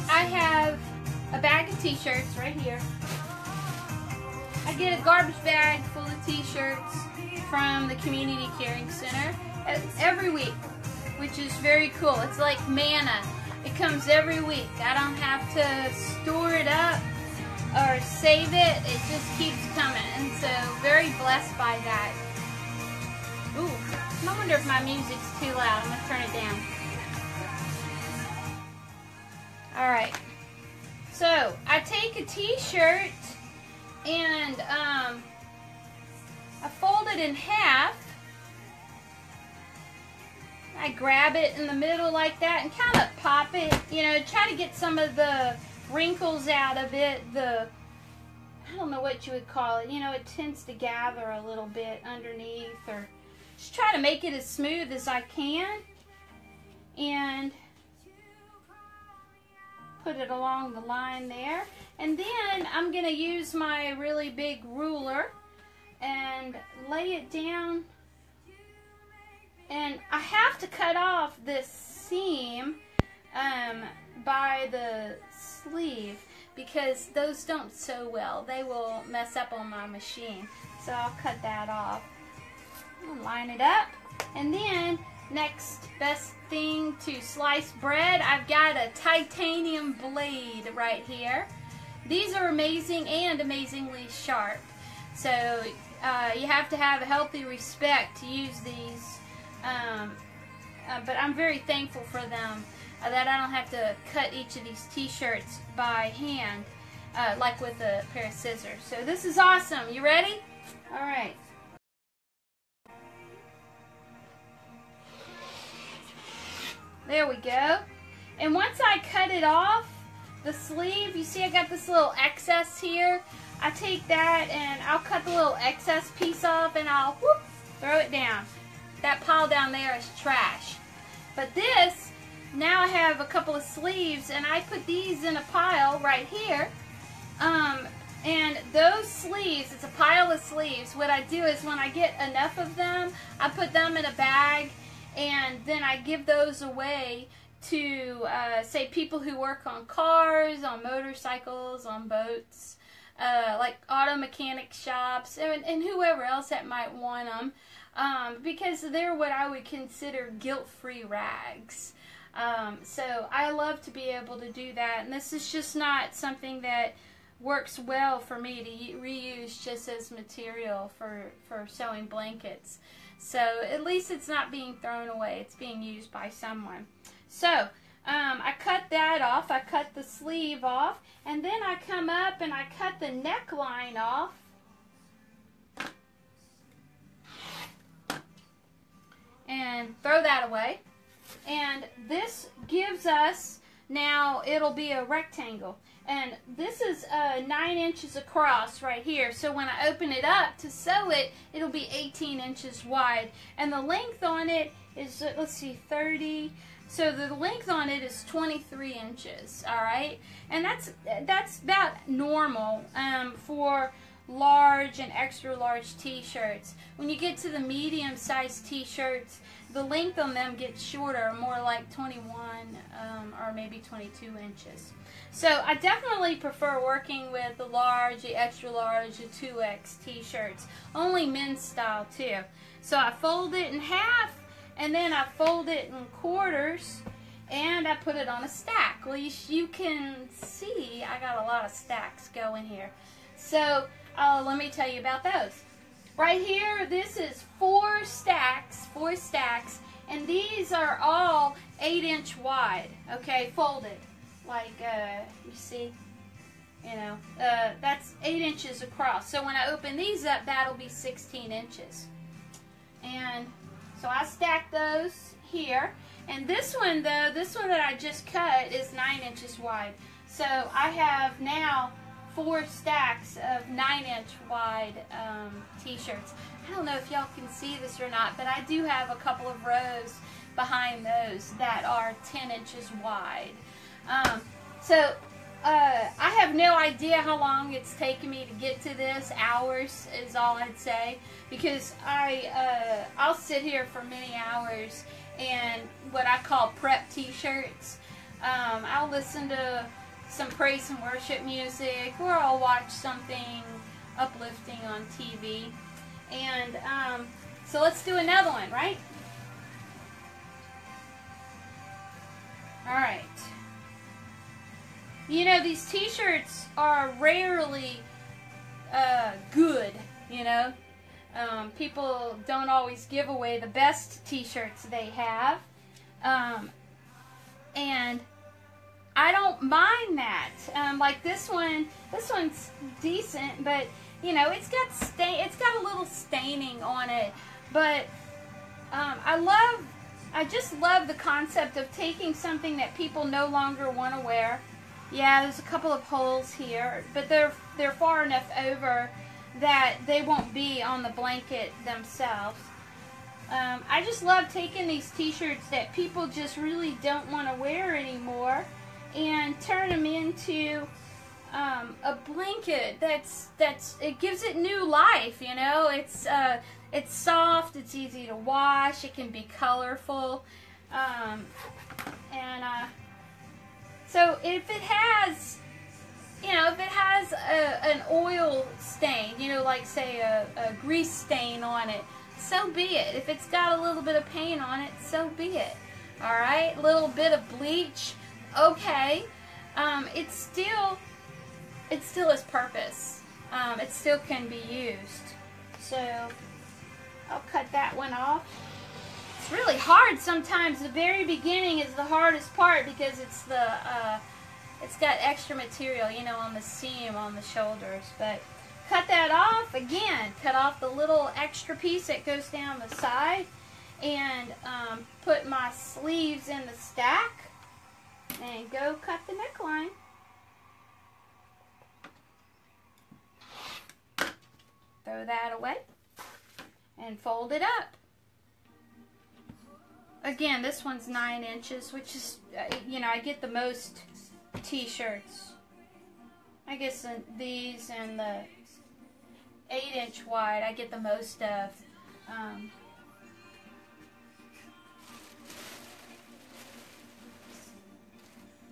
I have a bag of t-shirts right here. I get a garbage bag full of t-shirts from the Community Caring Center every week, which is very cool. It's like manna. It comes every week. I don't have to store it up or save it. It just keeps coming. And so very blessed by that. Ooh, I wonder if my music's too loud. I'm going to turn it down. Alright. So, I take a t-shirt and I fold it in half. I grab it in the middle like that and kind of pop it, you know, try to get some of the wrinkles out of it. I don't know what you would call it, you know, it tends to gather a little bit underneath, or just try to make it as smooth as I can and put it along the line there. And then I'm going to use my really big ruler and lay it down. And I have to cut off this seam by the sleeve because those don't sew well. They will mess up on my machine. So I'll cut that off. I'll line it up. And then next best thing to slice bread, I've got a titanium blade right here. These are amazing and amazingly sharp. So you have to have a healthy respect to use these. But I'm very thankful for them, that I don't have to cut each of these t-shirts by hand like with a pair of scissors. So this is awesome. You ready? Alright. There we go. And once I cut it off, the sleeve, you see I got this little excess here. I take that and I'll cut the little excess piece off and I'll whoop, throw it down. That pile down there is trash. But this, now I have a couple of sleeves and I put these in a pile right here. And those sleeves, it's a pile of sleeves. What I do is when I get enough of them, I put them in a bag and then I give those away to, say, people who work on cars, on motorcycles, on boats, like auto mechanic shops, and whoever else that might want them, because they're what I would consider guilt-free rags. So I love to be able to do that, and this is just not something that works well for me to reuse just as material for sewing blankets. So at least it's not being thrown away, it's being used by someone. So I cut that off, I cut the sleeve off, and then I come up and I cut the neckline off. And throw that away. And this gives us, now it'll be a rectangle. And this is 9 inches across right here. So when I open it up to sew it, it'll be 18 inches wide. And the length on it is, let's see, 30. So the length on it is 23 inches, all right? And that's about normal for large and extra large t-shirts. When you get to the medium-sized t-shirts, the length on them gets shorter, more like 21 or maybe 22 inches. So I definitely prefer working with the large, the extra large, the 2X t-shirts. Only men's style too. So I fold it in half and then I fold it in quarters and I put it on a stack. Well, you can see I got a lot of stacks going here. So let me tell you about those. Right here, this is 4 stacks, and these are all 8-inch wide, okay, folded. Like, you see, you know, that's 8 inches across. So when I open these up, that'll be 16 inches. And so I stack those here. And this one, though, this one that I just cut is 9 inches wide. So I have now 4 stacks of 9-inch wide t-shirts. I don't know if y'all can see this or not, but I do have a couple of rows behind those that are 10 inches wide. I have no idea how long it's taken me to get to this. Hours is all I'd say, because I'll sit here for many hours and what I call prep t-shirts. I'll listen to some praise and worship music, or I'll watch something uplifting on TV. And so let's do another one, right? Alright. You know, these t-shirts are rarely good, you know. People don't always give away the best t-shirts they have. And I don't mind that. Like this one's decent, but you know, it's got a little staining on it. But I just love the concept of taking something that people no longer want to wear. Yeah, there's a couple of holes here, but they're far enough over that they won't be on the blanket themselves. I just love taking these t-shirts that people just really don't want to wear anymore and turn them into a blanket it gives it new life, you know. It's soft, it's easy to wash, it can be colorful, so if it has, you know, an oil stain, you know, like say a grease stain on it, so be it. If it's got a little bit of paint on it, so be it. Alright, a little bit of bleach, okay. It still has purpose. It still can be used. So I'll cut that one off. It's really hard sometimes. The very beginning is the hardest part because it's got extra material, you know, on the seam, on the shoulders. But cut that off. Again, cut off the little extra piece that goes down the side, and put my sleeves in the stack, and go cut the neckline. Throw that away and fold it up. Again, this one's 9 inches, which is, you know, I get the most t-shirts. I guess these and the 8-inch wide I get the most of.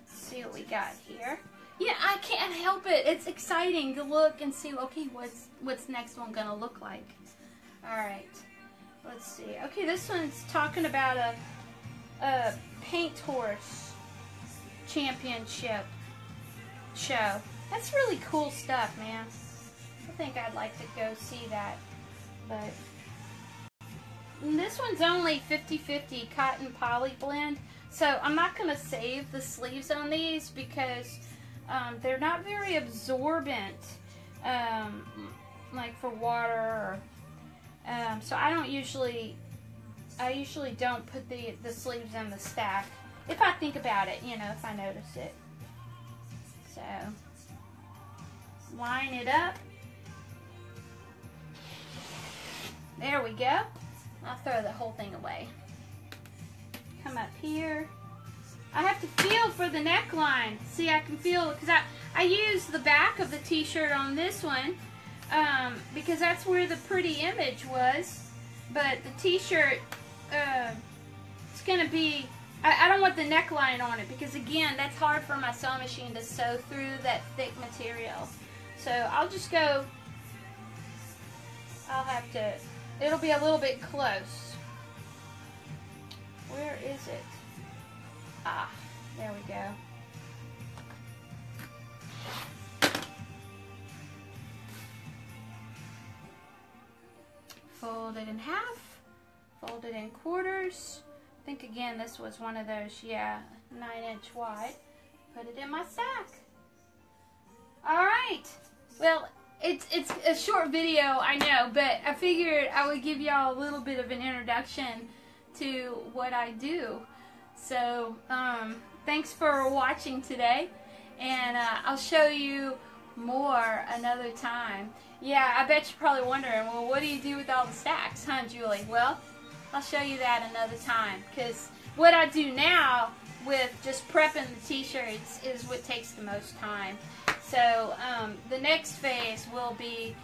Let's see what we got here. Yeah, I can't help it. It's exciting to look and see, okay, what's next one gonna look like. Alright, let's see. Okay, this one's talking about a paint horse championship show. That's really cool stuff, man. I think I'd like to go see that. But this one's only 50/50 cotton poly blend, so I'm not going to save the sleeves on these because they're not very absorbent, like for water. So I usually don't put the sleeves in the stack. If I think about it, you know, if I notice it. So line it up. There we go. I'll throw the whole thing away. Come up here. I have to feel for the neckline. See, I can feel, because I use the back of the t-shirt on this one because that's where the pretty image was. But the t-shirt, it's going to be, I don't want the neckline on it because, again, that's hard for my sewing machine to sew through that thick material. So I'll just go, it'll be a little bit close. Where is it? Ah, there we go. Fold it in half, fold it in quarters. I think, again, this was one of those, yeah, 9-inch wide. Put it in my stack. Alright, well, it's a short video, I know, but I figured I would give y'all a little bit of an introduction to what I do. So, thanks for watching today, and I'll show you more another time. Yeah, I bet you're probably wondering, well, what do you do with all the stacks, huh, Julie? Well, I'll show you that another time, because what I do now with just prepping the t-shirts is what takes the most time. So the next phase will be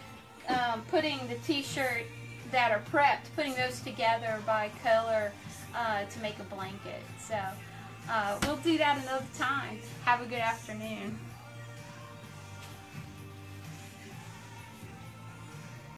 putting the t-shirt that are prepped, putting those together by color to make a blanket. So we'll do that another time. Have a good afternoon.